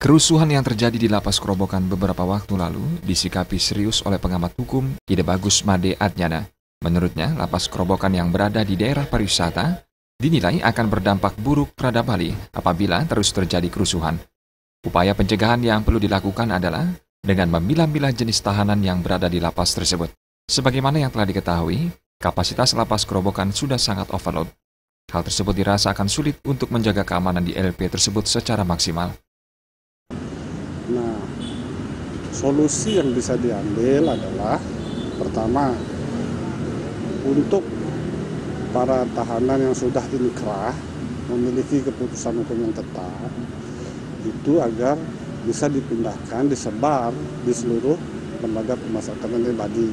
Kerusuhan yang terjadi di Lapas Kerobokan beberapa waktu lalu disikapi serius oleh pengamat hukum Ide Bagus Made Adnyana. Menurutnya, Lapas Kerobokan yang berada di daerah pariwisata dinilai akan berdampak buruk terhadap Bali apabila terus terjadi kerusuhan. Upaya pencegahan yang perlu dilakukan adalah dengan memilah-milah jenis tahanan yang berada di lapas tersebut. Sebagaimana yang telah diketahui, kapasitas Lapas Kerobokan sudah sangat overload. Hal tersebut dirasa akan sulit untuk menjaga keamanan di LP tersebut secara maksimal. Nah, solusi yang bisa diambil adalah pertama, untuk para tahanan yang sudah inkrah memiliki keputusan hukum yang tetap, itu agar bisa dipindahkan, disebar di seluruh lembaga pemasyarakatan di Bali.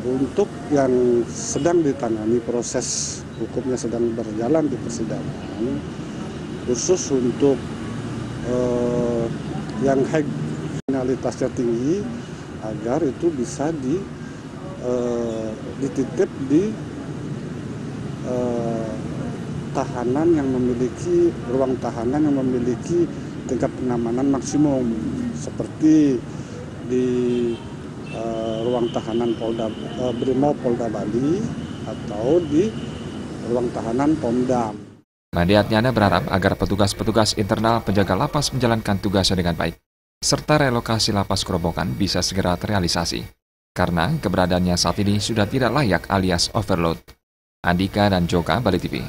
Untuk yang sedang ditangani proses hukumnya sedang berjalan di persidangan, khusus untuk yang kriminalitasnya tinggi, agar itu bisa dititip di tahanan yang memiliki ruang tahanan yang memiliki tingkat pengamanan maksimum, seperti di ruang tahanan Brimob Polda Bali atau di ruang tahanan Pomdam. Made Adnyana berharap agar petugas-petugas internal penjaga lapas menjalankan tugasnya dengan baik, serta relokasi Lapas Kerobokan bisa segera terrealisasi, karena keberadaannya saat ini sudah tidak layak alias overload. Andika dan Joka, Bali TV.